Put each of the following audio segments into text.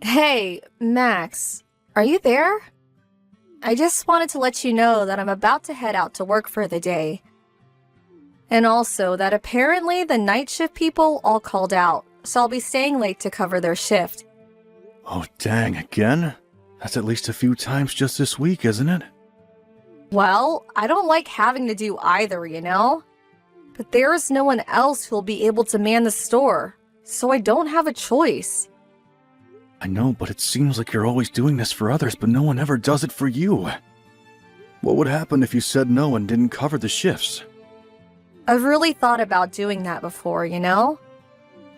Hey, Max, are you there? I just wanted to let you know that I'm about to head out to work for the day. And also that apparently the night shift people all called out, so I'll be staying late to cover their shift. Oh, dang, again? That's at least a few times just this week, isn't it? Well, I don't like having to do either, you know? But there is no one else who'll be able to man the store, so I don't have a choice. I know, but it seems like you're always doing this for others, but no one ever does it for you. What would happen if you said no and didn't cover the shifts? I've really thought about doing that before, you know?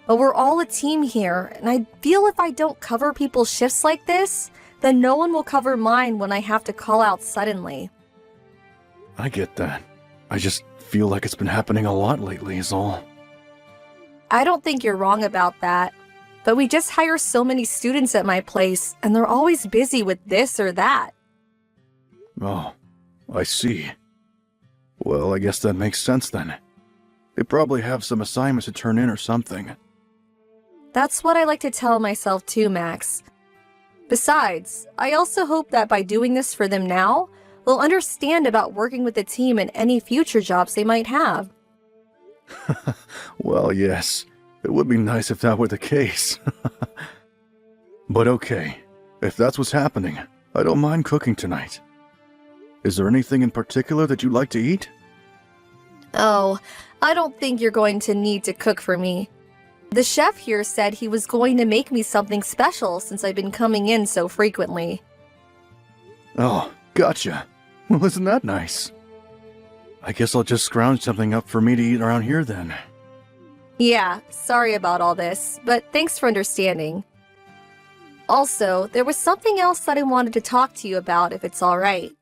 But we're all a team here, and I feel if I don't cover people's shifts like this, then no one will cover mine when I have to call out suddenly. I get that. I just feel like it's been happening a lot lately is all. I don't think you're wrong about that, but we just hire so many students at my place, and they're always busy with this or that. Oh, I see. Well, I guess that makes sense then. They probably have some assignments to turn in or something. That's what I like to tell myself too, Max. Besides, I also hope that by doing this for them now, they'll understand about working with the team in any future jobs they might have. Well, yes. It would be nice if that were the case. But okay, if that's what's happening, I don't mind cooking tonight. Is there anything in particular that you'd like to eat? Oh, I don't think you're going to need to cook for me. The chef here said he was going to make me something special since I've been coming in so frequently. Oh, gotcha. Well, isn't that nice? I guess I'll just scrounge something up for me to eat around here then. Yeah, sorry about all this, but thanks for understanding. Also, there was something else that I wanted to talk to you about if it's alright.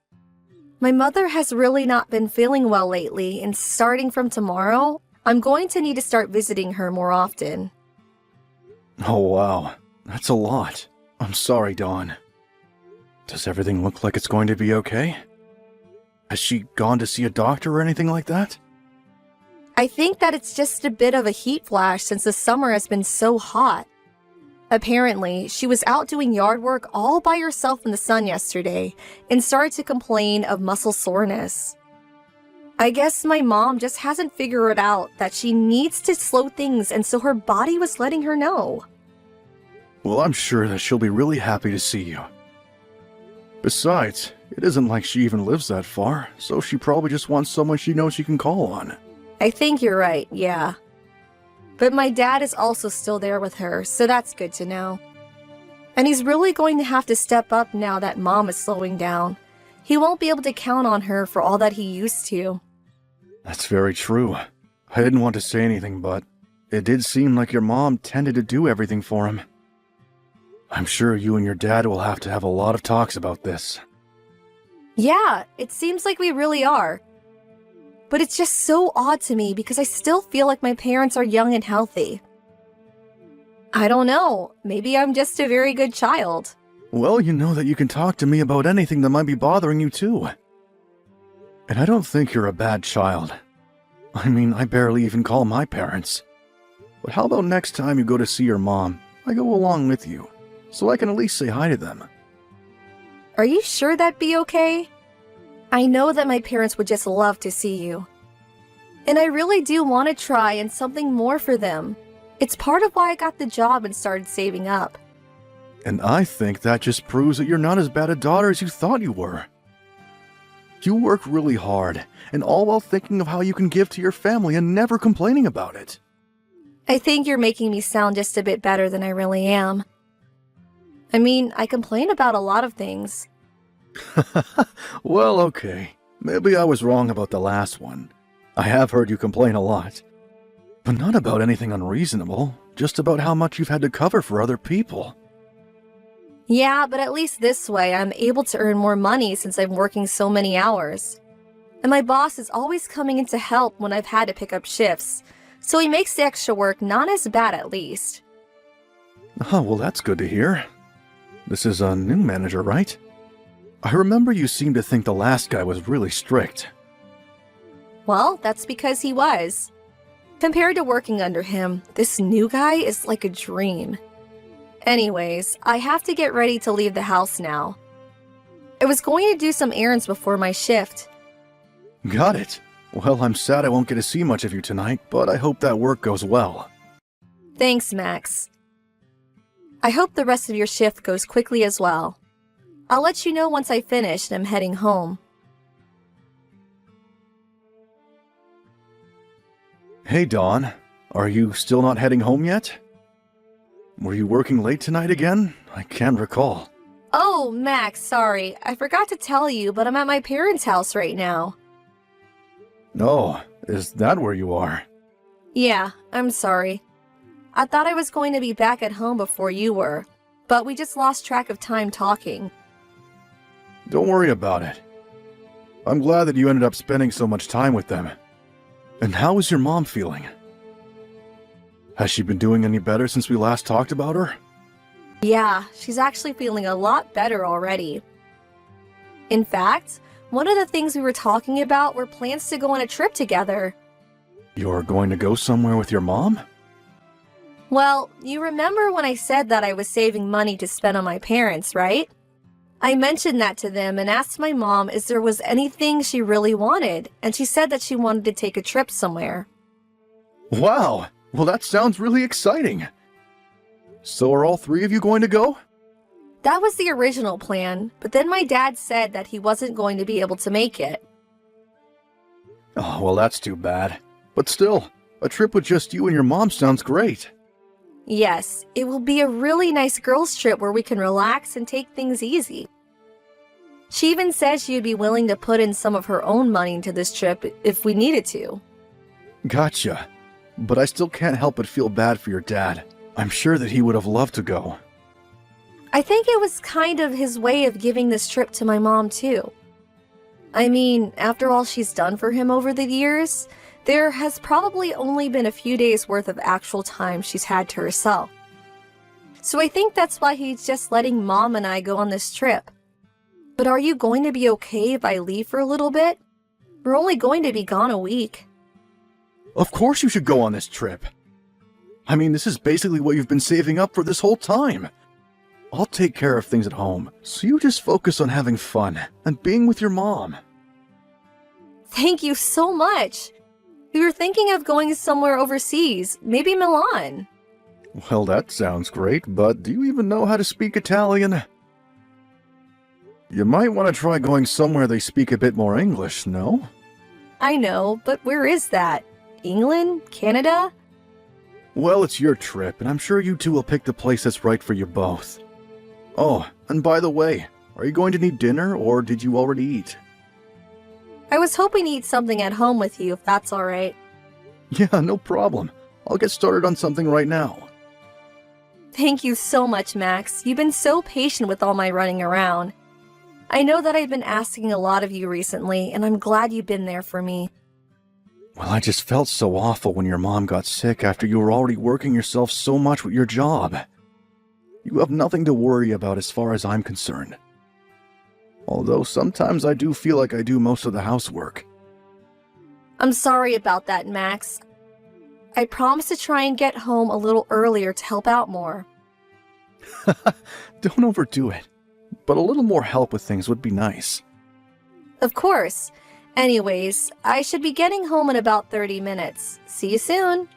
My mother has really not been feeling well lately, and starting from tomorrow, I'm going to need to start visiting her more often. Oh wow, that's a lot. I'm sorry, Dawn. Does everything look like it's going to be okay? Has she gone to see a doctor or anything like that? I think that it's just a bit of a heat flash since the summer has been so hot. Apparently, she was out doing yard work all by herself in the sun yesterday and started to complain of muscle soreness. I guess my mom just hasn't figured out that she needs to slow things, and so her body was letting her know. Well, I'm sure that she'll be really happy to see you. Besides, it isn't like she even lives that far, so she probably just wants someone she knows she can call on. I think you're right, yeah. But my dad is also still there with her, so that's good to know. And he's really going to have to step up now that Mom is slowing down. He won't be able to count on her for all that he used to. That's very true. I didn't want to say anything, but it did seem like your mom tended to do everything for him. I'm sure you and your dad will have to have a lot of talks about this. Yeah, it seems like we really are. But it's just so odd to me because I still feel like my parents are young and healthy. I don't know, maybe I'm just a very good child. Well, you know that you can talk to me about anything that might be bothering you too. And I don't think you're a bad child. I mean, I barely even call my parents. But how about next time you go to see your mom, I go along with you, so I can at least say hi to them. Are you sure that'd be okay? I know that my parents would just love to see you. And I really do want to try and something more for them. It's part of why I got the job and started saving up. And I think that just proves that you're not as bad a daughter as you thought you were. You work really hard, and all while thinking of how you can give to your family and never complaining about it. I think you're making me sound just a bit better than I really am. I mean, I complain about a lot of things. Well, okay. Maybe I was wrong about the last one. I have heard you complain a lot. But not about anything unreasonable, just about how much you've had to cover for other people. Yeah, but at least this way I'm able to earn more money since I'm working so many hours. And my boss is always coming in to help when I've had to pick up shifts, so he makes the extra work not as bad at least. Oh, well that's good to hear. This is a new manager, right? I remember you seemed to think the last guy was really strict. Well, that's because he was. Compared to working under him, this new guy is like a dream. Anyways, I have to get ready to leave the house now. I was going to do some errands before my shift. Got it. Well, I'm sad I won't get to see much of you tonight, but I hope that work goes well. Thanks, Max. I hope the rest of your shift goes quickly as well. I'll let you know once I finish and I'm heading home. Hey, Dawn. Are you still not heading home yet? Were you working late tonight again? I can't recall. Oh, Max, sorry. I forgot to tell you, but I'm at my parents' house right now. Oh, is that where you are? Yeah, I'm sorry. I thought I was going to be back at home before you were, but we just lost track of time talking. Don't worry about it. I'm glad that you ended up spending so much time with them. And how is your mom feeling? Has she been doing any better since we last talked about her? Yeah, she's actually feeling a lot better already. In fact, one of the things we were talking about were plans to go on a trip together. You're going to go somewhere with your mom? Well, you remember when I said that I was saving money to spend on my parents, right? I mentioned that to them and asked my mom if there was anything she really wanted, and she said that she wanted to take a trip somewhere. Wow! Well, that sounds really exciting. So are all three of you going to go? That was the original plan, but then my dad said that he wasn't going to be able to make it. Oh, well, that's too bad. But still, a trip with just you and your mom sounds great. Yes, it will be a really nice girls' trip where we can relax and take things easy. She even said she would be willing to put in some of her own money into this trip if we needed to. Gotcha. But I still can't help but feel bad for your dad. I'm sure that he would have loved to go. I think it was kind of his way of giving this trip to my mom, too. I mean, after all she's done for him over the years, there has probably only been a few days worth of actual time she's had to herself. So I think that's why he's just letting Mom and I go on this trip. But are you going to be okay if I leave for a little bit? We're only going to be gone a week. Of course you should go on this trip. I mean, this is basically what you've been saving up for this whole time. I'll take care of things at home, so you just focus on having fun and being with your mom. Thank you so much. We were thinking of going somewhere overseas, maybe Milan. Well, that sounds great, but do you even know how to speak Italian? You might want to try going somewhere they speak a bit more English, no? I know, but where is that? England? Canada? Well, it's your trip, and I'm sure you two will pick the place that's right for you both. Oh, and by the way, are you going to need dinner, or did you already eat? I was hoping to eat something at home with you, if that's alright. Yeah, no problem. I'll get started on something right now. Thank you so much, Max. You've been so patient with all my running around. I know that I've been asking a lot of you recently, and I'm glad you've been there for me. Well, I just felt so awful when your mom got sick after you were already working yourself so much with your job. You have nothing to worry about as far as I'm concerned. Although sometimes I do feel like I do most of the housework. I'm sorry about that, Max. I promise to try and get home a little earlier to help out more. Don't overdo it, but a little more help with things would be nice. Of course. Anyways, I should be getting home in about 30 minutes. See you soon.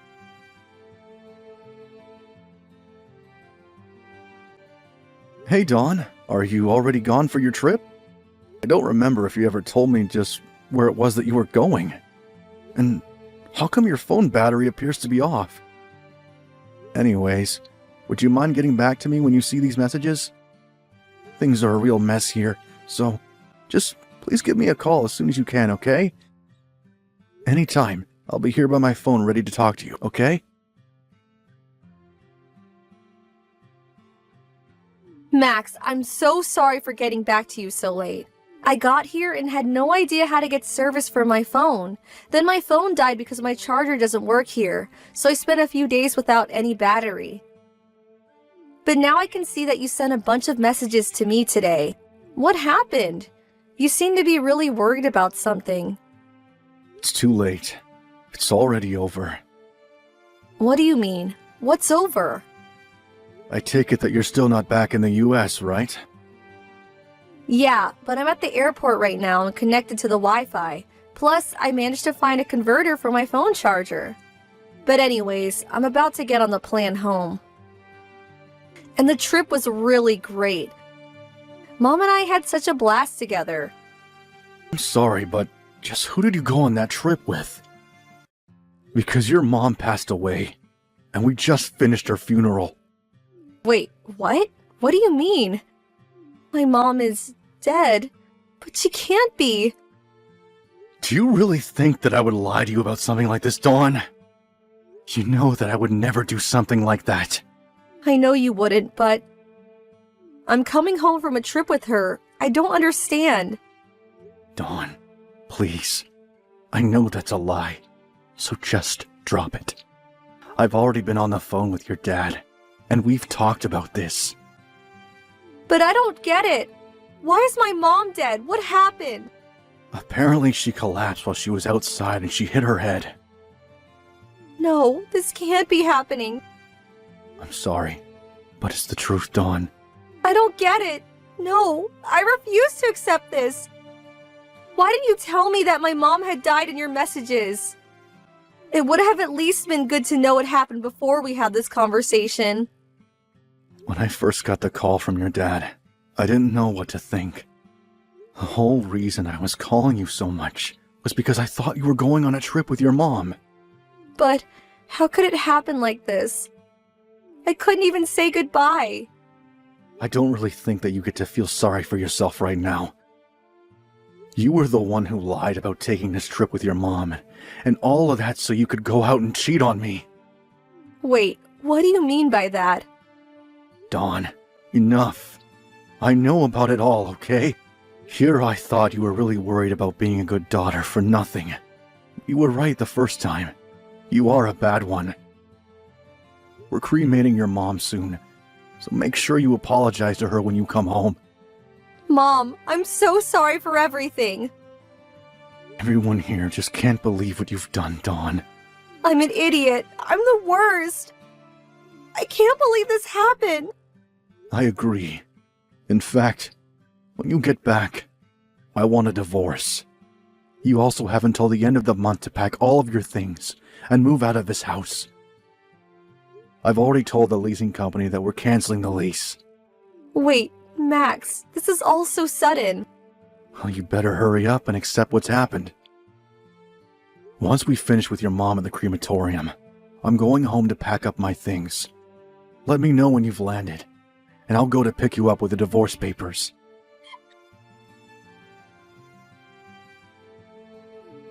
Hey, Dawn, are you already gone for your trip? I don't remember if you ever told me just where it was that you were going. And how come your phone battery appears to be off? Anyways, would you mind getting back to me when you see these messages? Things are a real mess here, so just please give me a call as soon as you can, okay? Anytime. I'll be here by my phone ready to talk to you, okay? Max, I'm so sorry for getting back to you so late. I got here and had no idea how to get service for my phone. Then my phone died because my charger doesn't work here, so I spent a few days without any battery. But now I can see that you sent a bunch of messages to me today. What happened? You seem to be really worried about something. It's too late. It's already over. What do you mean? What's over? I take it that you're still not back in the US, right? Yeah, but I'm at the airport right now and connected to the Wi-Fi. Plus, I managed to find a converter for my phone charger. But anyways, I'm about to get on the plane home. And the trip was really great. Mom and I had such a blast together. I'm sorry, but just who did you go on that trip with? Because your mom passed away, and we just finished her funeral. Wait, what? What do you mean? My mom is dead, but she can't be. Do you really think that I would lie to you about something like this, Dawn? You know that I would never do something like that. I know you wouldn't, but I'm coming home from a trip with her. I don't understand. Dawn, please. I know that's a lie, so just drop it. I've already been on the phone with your dad, and we've talked about this. But I don't get it. Why is my mom dead? What happened? Apparently she collapsed while she was outside and she hit her head. No, this can't be happening. I'm sorry, but it's the truth, Dawn. I don't get it. No, I refuse to accept this. Why didn't you tell me that my mom had died in your messages? It would have at least been good to know what happened before we had this conversation. When I first got the call from your dad, I didn't know what to think. The whole reason I was calling you so much was because I thought you were going on a trip with your mom. But how could it happen like this? I couldn't even say goodbye. I don't really think that you get to feel sorry for yourself right now. You were the one who lied about taking this trip with your mom, and all of that so you could go out and cheat on me. Wait, what do you mean by that? Dawn, enough. I know about it all, okay? Here I thought you were really worried about being a good daughter for nothing. You were right the first time. You are a bad one. We're cremating your mom soon, so make sure you apologize to her when you come home. Mom, I'm so sorry for everything. Everyone here just can't believe what you've done, Dawn. I'm an idiot. I'm the worst. I can't believe this happened. I agree. In fact, when you get back, I want a divorce. You also have until the end of the month to pack all of your things and move out of this house. I've already told the leasing company that we're canceling the lease. Wait, Max, this is all so sudden. Well, you better hurry up and accept what's happened. Once we finish with your mom at the crematorium, I'm going home to pack up my things. Let me know when you've landed, and I'll go to pick you up with the divorce papers.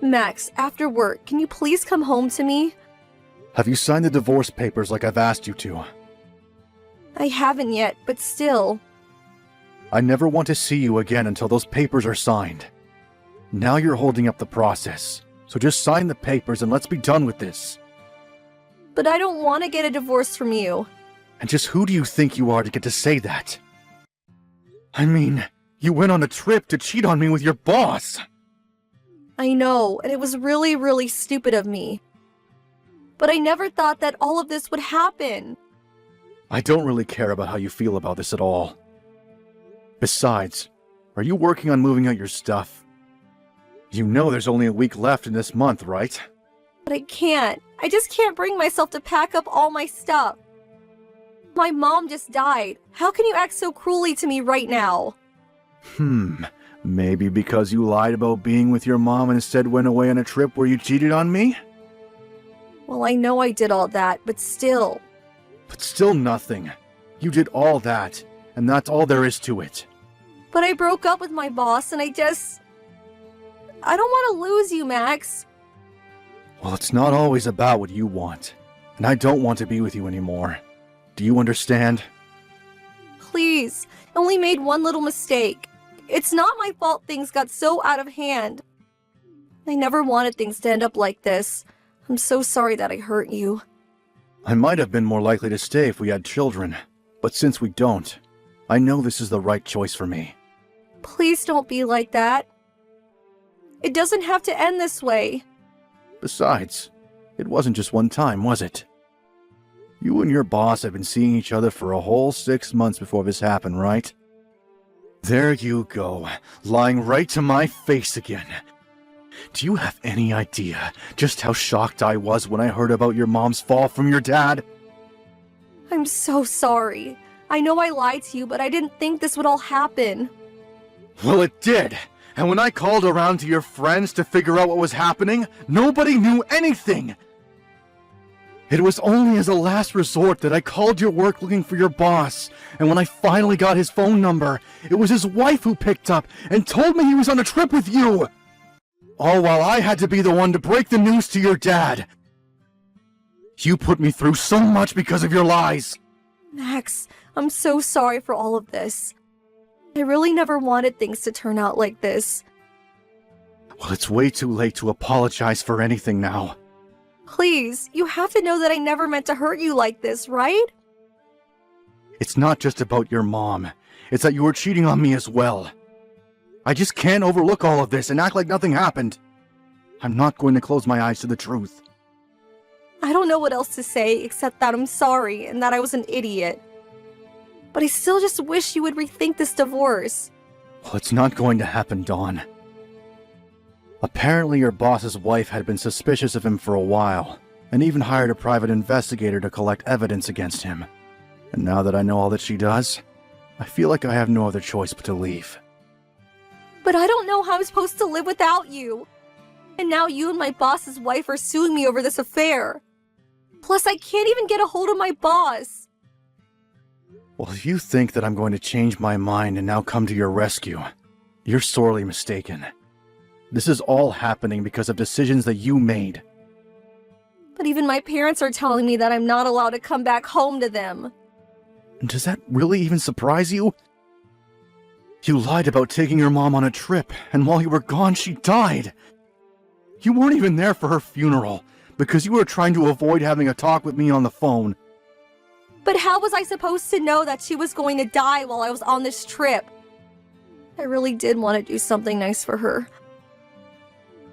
Max, after work, can you please come home to me? Have you signed the divorce papers like I've asked you to? I haven't yet, but still. I never want to see you again until those papers are signed. Now you're holding up the process, so just sign the papers and let's be done with this. But I don't want to get a divorce from you. And just who do you think you are to get to say that? I mean, you went on a trip to cheat on me with your boss! I know, and it was really, really stupid of me. But I never thought that all of this would happen. I don't really care about how you feel about this at all. Besides, are you working on moving out your stuff? You know there's only a week left in this month, right? But I can't. I just can't bring myself to pack up all my stuff. My mom just died. How can you act so cruelly to me right now? Maybe because you lied about being with your mom and instead went away on a trip where you cheated on me? Well, I know I did all that, but still. But still nothing. You did all that, and that's all there is to it. But I broke up with my boss and I don't want to lose you, Max. Well, it's not always about what you want, and I don't want to be with you anymore. Do you understand? Please, I only made one little mistake. It's not my fault things got so out of hand. I never wanted things to end up like this. I'm so sorry that I hurt you. I might have been more likely to stay if we had children, but since we don't, I know this is the right choice for me. Please don't be like that. It doesn't have to end this way. Besides, it wasn't just one time, was it? You and your boss have been seeing each other for a whole 6 months before this happened, right? There you go, lying right to my face again. Do you have any idea just how shocked I was when I heard about your mom's fall from your dad? I'm so sorry. I know I lied to you, but I didn't think this would all happen. Well, it did. And when I called around to your friends to figure out what was happening, nobody knew anything. It was only as a last resort that I called your work looking for your boss, and when I finally got his phone number, it was his wife who picked up and told me he was on a trip with you. All while I had to be the one to break the news to your dad. You put me through so much because of your lies. Max, I'm so sorry for all of this. I really never wanted things to turn out like this. Well, it's way too late to apologize for anything now. Please, you have to know that I never meant to hurt you like this, right? It's not just about your mom. It's that you were cheating on me as well. I just can't overlook all of this and act like nothing happened. I'm not going to close my eyes to the truth. I don't know what else to say except that I'm sorry and that I was an idiot. But I still just wish you would rethink this divorce. Well, it's not going to happen, Dawn. Apparently your boss's wife had been suspicious of him for a while, and even hired a private investigator to collect evidence against him. And now that I know all that she does, I feel like I have no other choice but to leave. But I don't know how I'm supposed to live without you. And now you and my boss's wife are suing me over this affair. Plus, I can't even get a hold of my boss. Well, if you think that I'm going to change my mind and now come to your rescue, you're sorely mistaken. This is all happening because of decisions that you made. But even my parents are telling me that I'm not allowed to come back home to them. Does that really even surprise you? You lied about taking your mom on a trip, and while you were gone, she died. You weren't even there for her funeral, because you were trying to avoid having a talk with me on the phone. But how was I supposed to know that she was going to die while I was on this trip? I really did want to do something nice for her.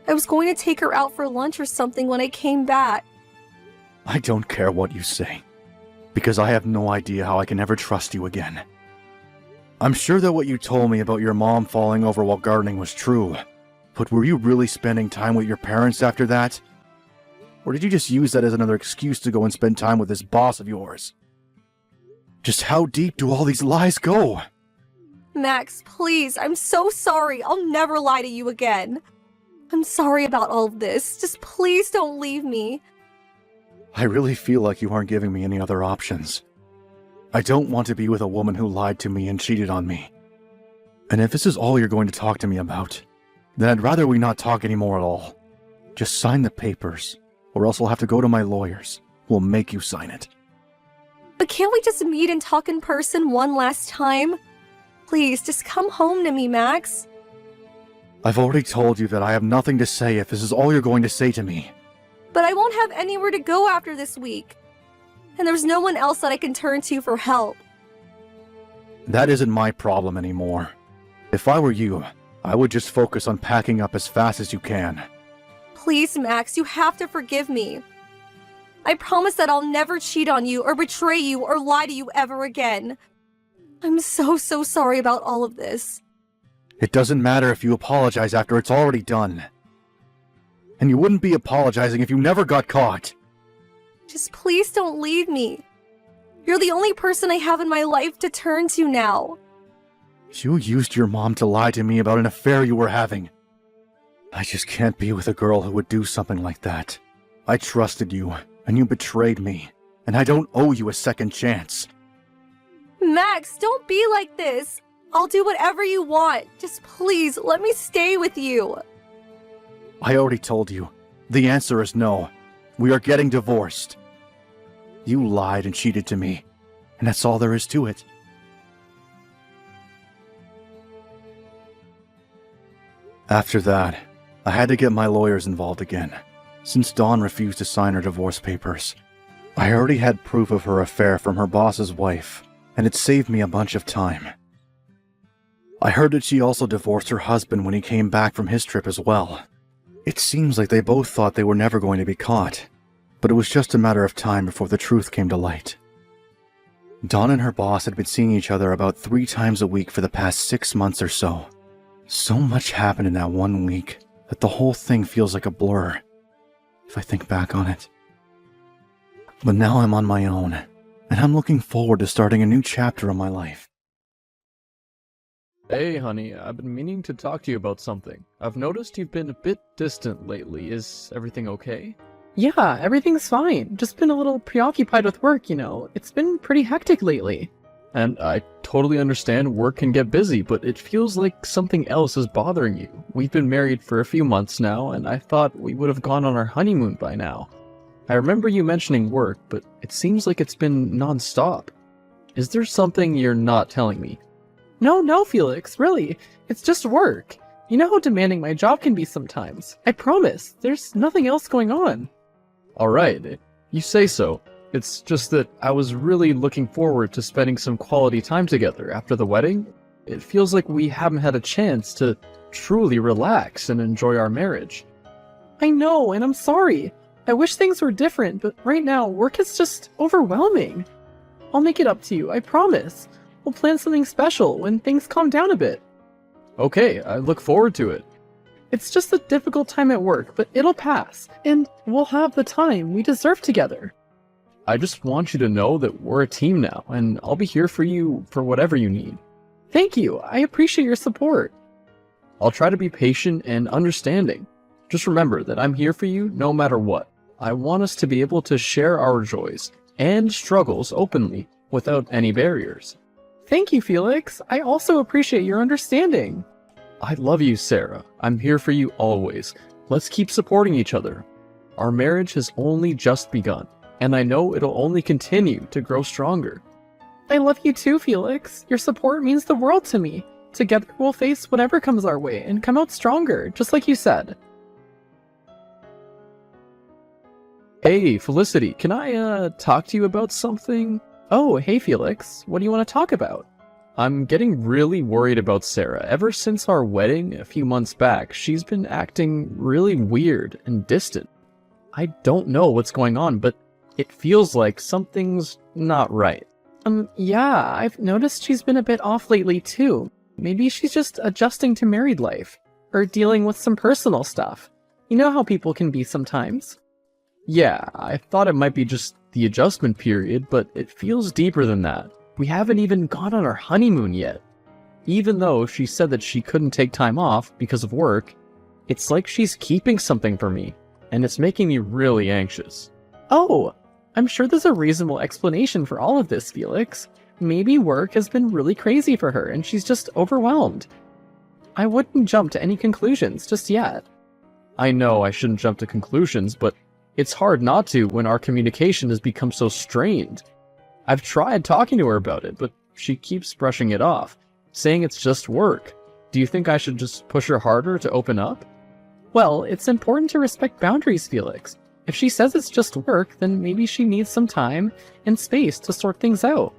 I was going to take her out for lunch or something when I came back. I don't care what you say, because I have no idea how I can ever trust you again. I'm sure that what you told me about your mom falling over while gardening was true, but were you really spending time with your parents after that? Or did you just use that as another excuse to go and spend time with this boss of yours? Just how deep do all these lies go? Max, please, I'm so sorry. I'll never lie to you again. I'm sorry about all of this. Just please don't leave me. I really feel like you aren't giving me any other options. I don't want to be with a woman who lied to me and cheated on me. And if this is all you're going to talk to me about, then I'd rather we not talk anymore at all. Just sign the papers, or else I'll have to go to my lawyers, who will make you sign it. But can't we just meet and talk in person one last time? Please, just come home to me, Max. I've already told you that I have nothing to say if this is all you're going to say to me. But I won't have anywhere to go after this week. And there's no one else that I can turn to for help. That isn't my problem anymore. If I were you, I would just focus on packing up as fast as you can. Please, Max, you have to forgive me. I promise that I'll never cheat on you or betray you or lie to you ever again. I'm so sorry about all of this. It doesn't matter if you apologize after it's already done. And you wouldn't be apologizing if you never got caught. Just please don't leave me. You're the only person I have in my life to turn to now. You used your mom to lie to me about an affair you were having. I just can't be with a girl who would do something like that. I trusted you, and you betrayed me, and I don't owe you a second chance. Max, don't be like this. I'll do whatever you want. Just please, let me stay with you. I already told you. The answer is no. We are getting divorced. You lied and cheated to me, and that's all there is to it. After that, I had to get my lawyers involved again, since Dawn refused to sign her divorce papers. I already had proof of her affair from her boss's wife, and it saved me a bunch of time. I heard that she also divorced her husband when he came back from his trip as well. It seems like they both thought they were never going to be caught, but it was just a matter of time before the truth came to light. Dawn and her boss had been seeing each other about 3 times a week for the past 6 months or so. So much happened in that 1 week that the whole thing feels like a blur, if I think back on it. But now I'm on my own, and I'm looking forward to starting a new chapter of my life. Hey, honey, I've been meaning to talk to you about something. I've noticed you've been a bit distant lately. Is everything okay? Yeah, everything's fine. Just been a little preoccupied with work, you know. It's been pretty hectic lately. And I totally understand work can get busy, but it feels like something else is bothering you. We've been married for a few months now, and I thought we would have gone on our honeymoon by now. I remember you mentioning work, but it seems like it's been non-stop. Is there something you're not telling me? No, Felix, really. It's just work. You know how demanding my job can be sometimes. I promise, there's nothing else going on. Alright, you say so. It's just that I was really looking forward to spending some quality time together after the wedding. It feels like we haven't had a chance to truly relax and enjoy our marriage. I know, and I'm sorry. I wish things were different, but right now, work is just overwhelming. I'll make it up to you, I promise. We'll plan something special when things calm down a bit. Okay, I look forward to it. It's just a difficult time at work, but it'll pass, and we'll have the time we deserve together. I just want you to know that we're a team now, and I'll be here for you for whatever you need. Thank you, I appreciate your support. I'll try to be patient and understanding. Just remember that I'm here for you no matter what. I want us to be able to share our joys and struggles openly without any barriers. Thank you, Felix. I also appreciate your understanding. I love you, Sarah. I'm here for you always. Let's keep supporting each other. Our marriage has only just begun, and I know it'll only continue to grow stronger. I love you too, Felix. Your support means the world to me. Together we'll face whatever comes our way and come out stronger, just like you said. Hey, Felicity, can I, talk to you about something? Oh, hey Felix. What do you want to talk about? I'm getting really worried about Sarah. Ever since our wedding a few months back, she's been acting really weird and distant. I don't know what's going on, but it feels like something's not right. Yeah, I've noticed she's been a bit off lately too. Maybe she's just adjusting to married life, or dealing with some personal stuff. You know how people can be sometimes. Yeah, I thought it might be just the adjustment period, but it feels deeper than that. We haven't even gone on our honeymoon yet. Even though she said that she couldn't take time off because of work, it's like she's keeping something from me, and it's making me really anxious. Oh, I'm sure there's a reasonable explanation for all of this, Felix. Maybe work has been really crazy for her and she's just overwhelmed. I wouldn't jump to any conclusions just yet. I know I shouldn't jump to conclusions, but it's hard not to when our communication has become so strained. I've tried talking to her about it, but she keeps brushing it off, saying it's just work. Do you think I should just push her harder to open up? Well, it's important to respect boundaries, Felix. If she says it's just work, then maybe she needs some time and space to sort things out.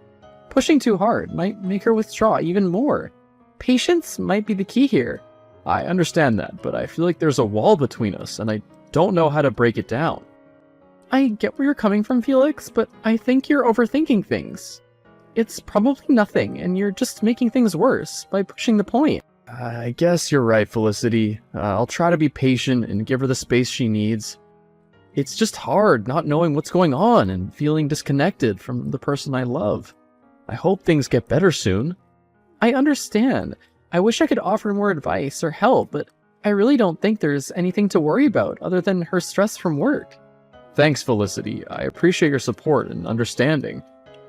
Pushing too hard might make her withdraw even more. Patience might be the key here. I understand that, but I feel like there's a wall between us, and I don't know how to break it down. I get where you're coming from, Felix, but I think you're overthinking things. It's probably nothing, and you're just making things worse by pushing the point. I guess you're right, Felicity. I'll try to be patient and give her the space she needs. It's just hard not knowing what's going on and feeling disconnected from the person I love. I hope things get better soon. I understand. I wish I could offer more advice or help, but I really don't think there's anything to worry about other than her stress from work. Thanks, Felicity. I appreciate your support and understanding.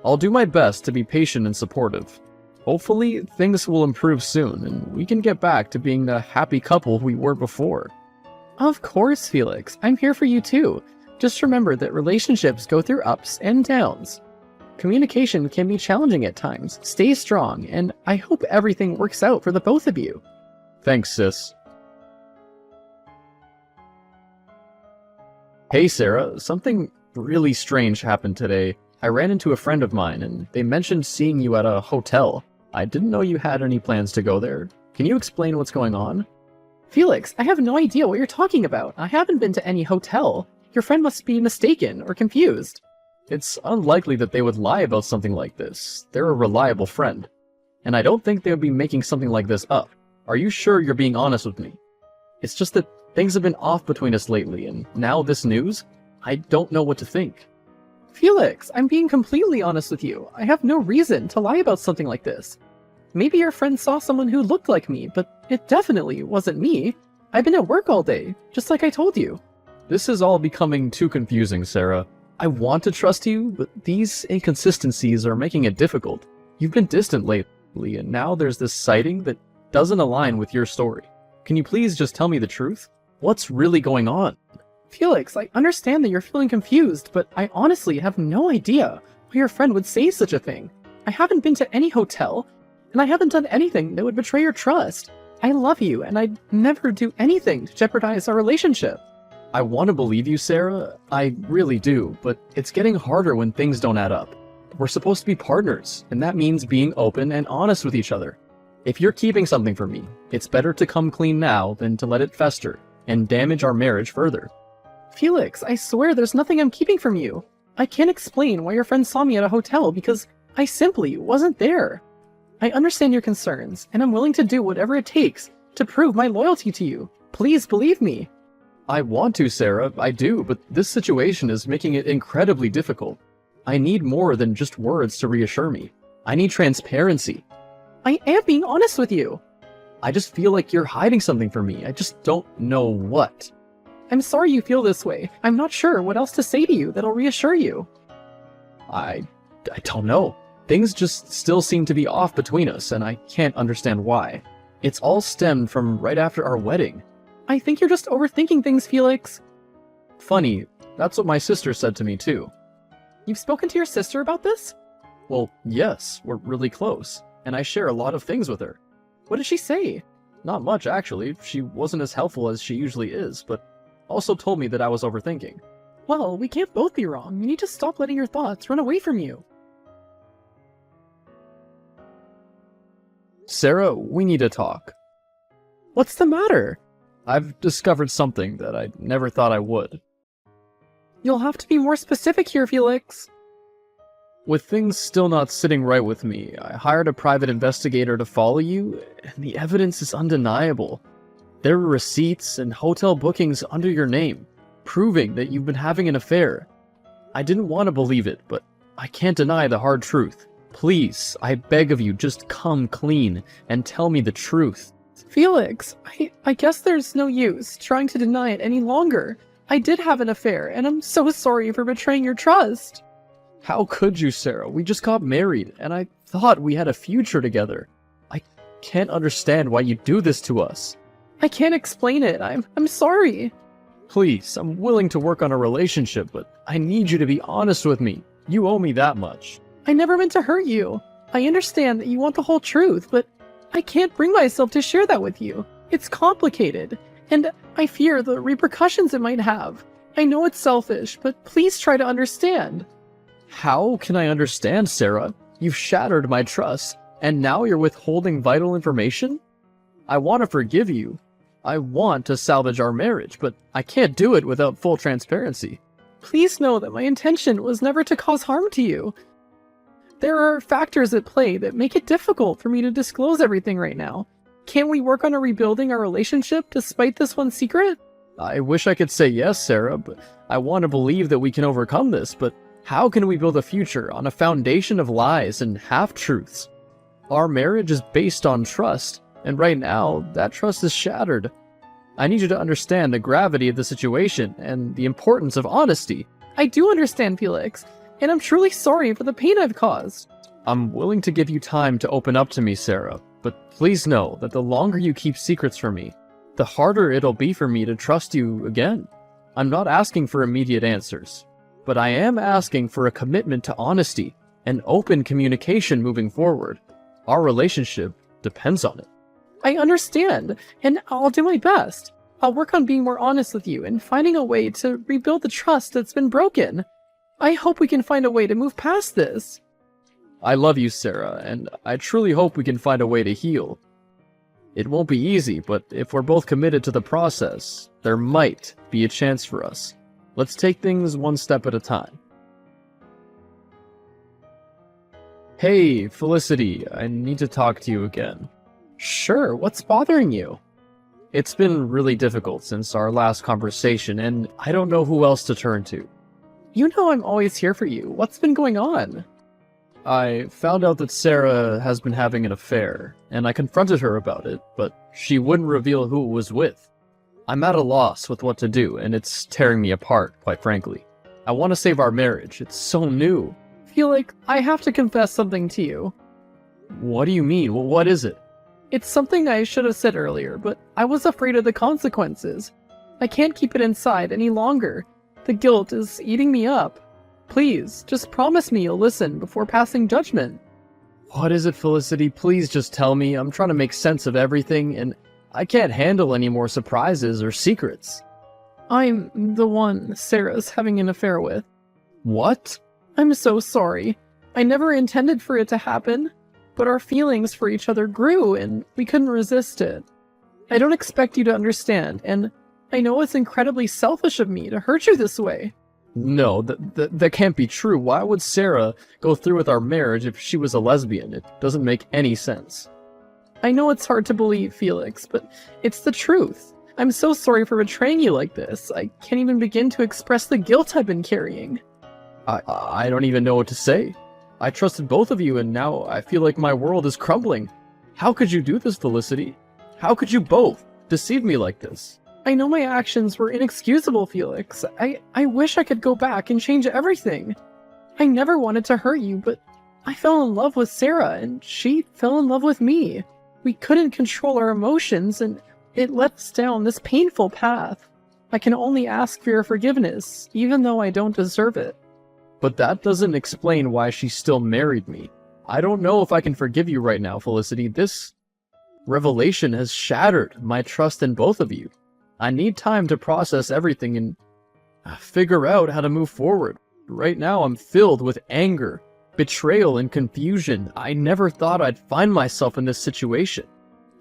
I'll do my best to be patient and supportive. Hopefully, things will improve soon, and we can get back to being the happy couple we were before. Of course, Felix. I'm here for you too. Just remember that relationships go through ups and downs. Communication can be challenging at times. Stay strong, and I hope everything works out for the both of you. Thanks, sis. Hey, Sarah. Something really strange happened today. I ran into a friend of mine, and they mentioned seeing you at a hotel. I didn't know you had any plans to go there. Can you explain what's going on? Felix, I have no idea what you're talking about. I haven't been to any hotel. Your friend must be mistaken or confused. It's unlikely that they would lie about something like this. They're a reliable friend. And I don't think they would be making something like this up. Are you sure you're being honest with me? It's just that things have been off between us lately, and now this news? I don't know what to think. Felix, I'm being completely honest with you. I have no reason to lie about something like this. Maybe your friend saw someone who looked like me, but it definitely wasn't me. I've been at work all day, just like I told you. This is all becoming too confusing, Sarah. I want to trust you, but these inconsistencies are making it difficult. You've been distant lately, and now there's this sighting that doesn't align with your story. Can you please just tell me the truth? What's really going on? Felix, I understand that you're feeling confused, but I honestly have no idea why your friend would say such a thing. I haven't been to any hotel, and I haven't done anything that would betray your trust. I love you, and I'd never do anything to jeopardize our relationship. I want to believe you, Sarah. I really do, but it's getting harder when things don't add up. We're supposed to be partners, and that means being open and honest with each other. If you're keeping something from me, it's better to come clean now than to let it fester and damage our marriage further. Felix, I swear there's nothing I'm keeping from you. I can't explain why your friend saw me at a hotel because I simply wasn't there. I understand your concerns, and I'm willing to do whatever it takes to prove my loyalty to you. Please believe me. I want to, Sarah, I do, but this situation is making it incredibly difficult. I need more than just words to reassure me. I need transparency. I am being honest with you. I just feel like you're hiding something from me. I just don't know what. I'm sorry you feel this way. I'm not sure what else to say to you that'll reassure you. I don't know. Things just still seem to be off between us, and I can't understand why. It's all stemmed from right after our wedding. I think you're just overthinking things, Felix. Funny, that's what my sister said to me too. You've spoken to your sister about this? Well, yes, we're really close, and I share a lot of things with her. What did she say? Not much, actually. She wasn't as helpful as she usually is, but also told me that I was overthinking. Well, we can't both be wrong. You need to stop letting your thoughts run away from you. Sarah, we need to talk. What's the matter? I've discovered something that I never thought I would. You'll have to be more specific here, Felix. With things still not sitting right with me, I hired a private investigator to follow you, and the evidence is undeniable. There are receipts and hotel bookings under your name, proving that you've been having an affair. I didn't want to believe it, but I can't deny the hard truth. Please, I beg of you, just come clean and tell me the truth. Felix, I guess there's no use trying to deny it any longer. I did have an affair, and I'm so sorry for betraying your trust. How could you, Sarah? We just got married, and I thought we had a future together. I can't understand why you do this to us. I can't explain it. I'm sorry. Please, I'm willing to work on a relationship, but I need you to be honest with me. You owe me that much. I never meant to hurt you. I understand that you want the whole truth, but I can't bring myself to share that with you. It's complicated, and I fear the repercussions it might have. I know it's selfish, but please try to understand. How can I understand, Sarah? You've shattered my trust, and now you're withholding vital information? I want to forgive you. I want to salvage our marriage, but I can't do it without full transparency. Please know that my intention was never to cause harm to you. There are factors at play that make it difficult for me to disclose everything right now. Can't we work on rebuilding our relationship despite this one secret? I wish I could say yes, Sarah, but I want to believe that we can overcome this, but how can we build a future on a foundation of lies and half-truths? Our marriage is based on trust, and right now, that trust is shattered. I need you to understand the gravity of the situation and the importance of honesty. I do understand, Felix, and I'm truly sorry for the pain I've caused. I'm willing to give you time to open up to me, Sarah, but please know that the longer you keep secrets from me, the harder it'll be for me to trust you again. I'm not asking for immediate answers, but I am asking for a commitment to honesty and open communication moving forward. Our relationship depends on it. I understand, and I'll do my best. I'll work on being more honest with you and finding a way to rebuild the trust that's been broken. I hope we can find a way to move past this. I love you, Sarah, and I truly hope we can find a way to heal. It won't be easy, but if we're both committed to the process, there might be a chance for us. Let's take things one step at a time. Hey, Felicity, I need to talk to you again. Sure, what's bothering you? It's been really difficult since our last conversation, and I don't know who else to turn to. You know I'm always here for you. What's been going on? I found out that Sarah has been having an affair, and I confronted her about it, but she wouldn't reveal who it was with. I'm at a loss with what to do, and it's tearing me apart, quite frankly. I want to save our marriage. It's so new. Feel like I have to confess something to you. What do you mean? What is it? It's something I should have said earlier, but I was afraid of the consequences. I can't keep it inside any longer. The guilt is eating me up. Please, just promise me you'll listen before passing judgment. What is it, Felicity? Please just tell me. I'm trying to make sense of everything, and I can't handle any more surprises or secrets. I'm the one Sarah's having an affair with. What? I'm so sorry. I never intended for it to happen, but our feelings for each other grew and we couldn't resist it. I don't expect you to understand, and I know it's incredibly selfish of me to hurt you this way. No, that can't be true. Why would Sarah go through with our marriage if she was a lesbian? It doesn't make any sense. I know it's hard to believe, Felix, but it's the truth. I'm so sorry for betraying you like this. I can't even begin to express the guilt I've been carrying. I don't even know what to say. I trusted both of you, and now I feel like my world is crumbling. How could you do this, Felicity? How could you both deceive me like this? I know my actions were inexcusable, Felix. I wish I could go back and change everything. I never wanted to hurt you, but I fell in love with Sarah, and she fell in love with me. We couldn't control our emotions, and it led us down this painful path. I can only ask for your forgiveness, even though I don't deserve it. But that doesn't explain why she still married me. I don't know if I can forgive you right now, Felicity. This revelation has shattered my trust in both of you. I need time to process everything and figure out how to move forward. Right now, I'm filled with anger, betrayal, and confusion. I never thought I'd find myself in this situation.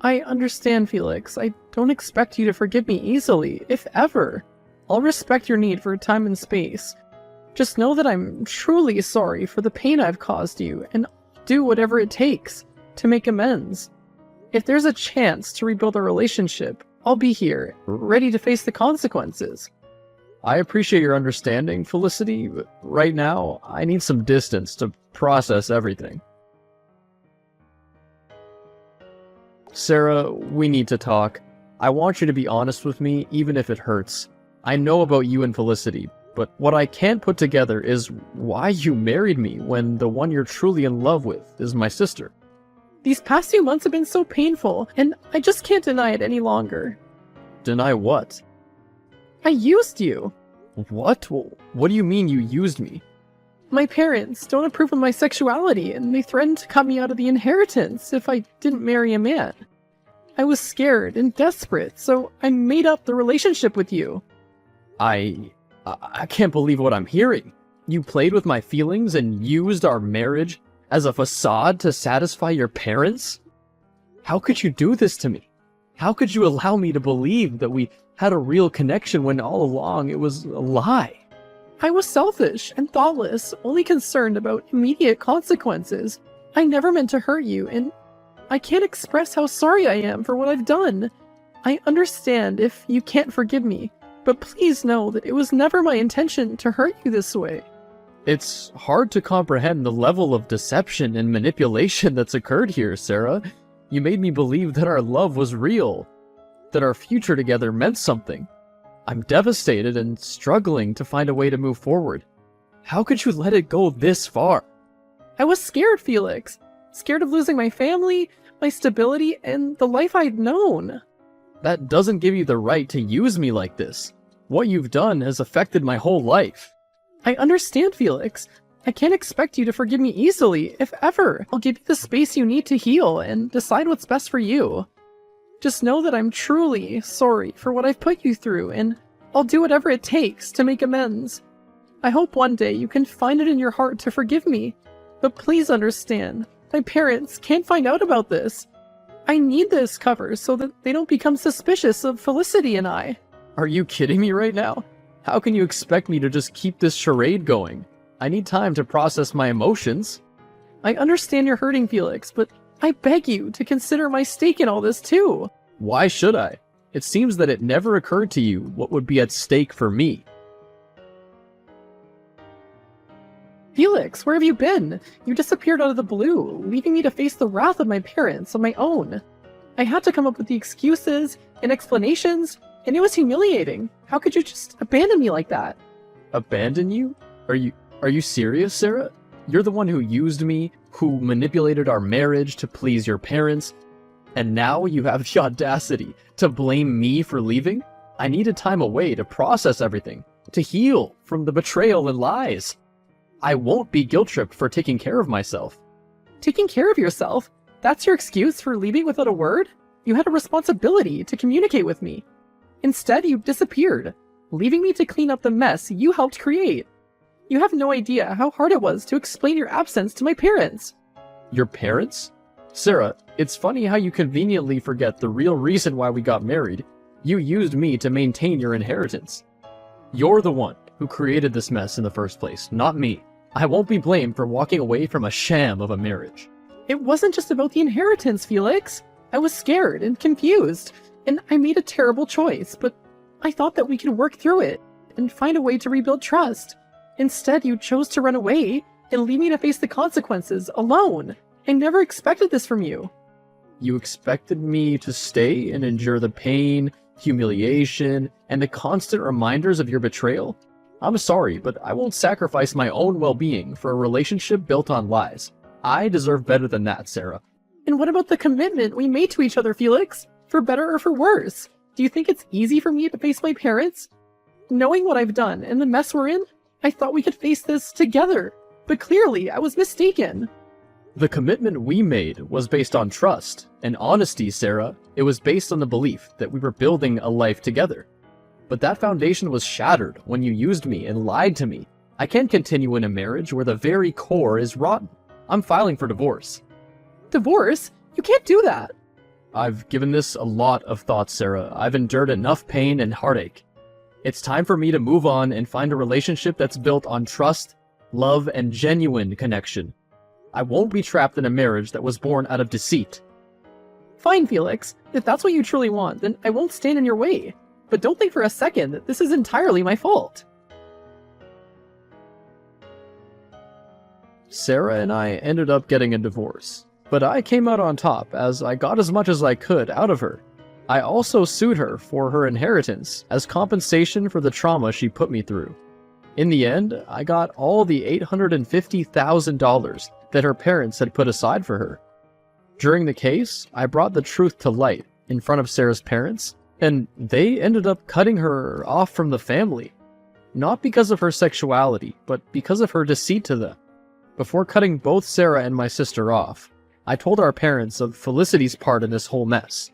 I understand, Felix. I don't expect you to forgive me easily, if ever. I'll respect your need for time and space. Just know that I'm truly sorry for the pain I've caused you, and I'll do whatever it takes to make amends. If there's a chance to rebuild our relationship, I'll be here, ready to face the consequences. I appreciate your understanding, Felicity, but right now, I need some distance to process everything. Sarah, we need to talk. I want you to be honest with me, even if it hurts. I know about you and Felicity, but what I can't put together is why you married me when the one you're truly in love with is my sister. These past few months have been so painful, and I just can't deny it any longer. Deny what? I used you. What? What do you mean you used me? My parents don't approve of my sexuality, and they threatened to cut me out of the inheritance if I didn't marry a man. I was scared and desperate, so I made up the relationship with you. I can't believe what I'm hearing. You played with my feelings and used our marriage as a facade to satisfy your parents? How could you do this to me? How could you allow me to believe that we had a real connection when all along it was a lie? I was selfish and thoughtless, only concerned about immediate consequences. I never meant to hurt you, and I can't express how sorry I am for what I've done. I understand if you can't forgive me, but please know that it was never my intention to hurt you this way. It's hard to comprehend the level of deception and manipulation that's occurred here, Sarah. You made me believe that our love was real, that our future together meant something. I'm devastated and struggling to find a way to move forward. How could you let it go this far? I was scared, Felix. Scared of losing my family, my stability, and the life I'd known. That doesn't give you the right to use me like this. What you've done has affected my whole life. I understand, Felix. I can't expect you to forgive me easily, if ever. I'll give you the space you need to heal and decide what's best for you. Just know that I'm truly sorry for what I've put you through, and I'll do whatever it takes to make amends. I hope one day you can find it in your heart to forgive me, but please understand, my parents can't find out about this. I need this cover so that they don't become suspicious of Felicity and I. Are you kidding me right now? How can you expect me to just keep this charade going? I need time to process my emotions. I understand you're hurting, Felix, but I beg you to consider my stake in all this too. Why should I? It seems that it never occurred to you what would be at stake for me. Felix, where have you been? You disappeared out of the blue, leaving me to face the wrath of my parents on my own. I had to come up with the excuses and explanations, and it was humiliating. How could you just abandon me like that? Abandon you? Are you serious, Sarah? You're the one who used me, who manipulated our marriage to please your parents, and now you have the audacity to blame me for leaving? I needed time away to process everything, to heal from the betrayal and lies. I won't be guilt-tripped for taking care of myself. Taking care of yourself? That's your excuse for leaving without a word? You had a responsibility to communicate with me. Instead, you disappeared, leaving me to clean up the mess you helped create. You have no idea how hard it was to explain your absence to my parents. Your parents? Sarah, it's funny how you conveniently forget the real reason why we got married. You used me to maintain your inheritance. You're the one who created this mess in the first place, not me. I won't be blamed for walking away from a sham of a marriage. It wasn't just about the inheritance, Felix. I was scared and confused, and I made a terrible choice, but I thought that we could work through it and find a way to rebuild trust. Instead, you chose to run away and leave me to face the consequences alone. I never expected this from you. You expected me to stay and endure the pain, humiliation, and the constant reminders of your betrayal? I'm sorry, but I won't sacrifice my own well-being for a relationship built on lies. I deserve better than that, Sarah. And what about the commitment we made to each other, Felix? For better or for worse? Do you think it's easy for me to face my parents? Knowing what I've done and the mess we're in, I thought we could face this together. But clearly, I was mistaken. The commitment we made was based on trust and honesty, Sarah. It was based on the belief that we were building a life together. But that foundation was shattered when you used me and lied to me. I can't continue in a marriage where the very core is rotten. I'm filing for divorce. Divorce? You can't do that. I've given this a lot of thought, Sarah. I've endured enough pain and heartache. It's time for me to move on and find a relationship that's built on trust, love, and genuine connection. I won't be trapped in a marriage that was born out of deceit. Fine, Felix. If that's what you truly want, then I won't stand in your way. But don't think for a second that this is entirely my fault. Sarah and I ended up getting a divorce, but I came out on top as I got as much as I could out of her. I also sued her for her inheritance as compensation for the trauma she put me through. In the end, I got all the $850,000 that her parents had put aside for her. During the case, I brought the truth to light in front of Sarah's parents, and they ended up cutting her off from the family. Not because of her sexuality, but because of her deceit to them. Before cutting both Sarah and my sister off, I told our parents of Felicity's part in this whole mess,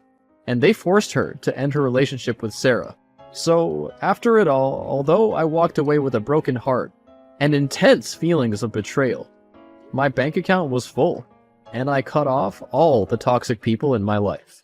and they forced her to end her relationship with Sarah. So, after it all, although I walked away with a broken heart and intense feelings of betrayal, my bank account was full, and I cut off all the toxic people in my life.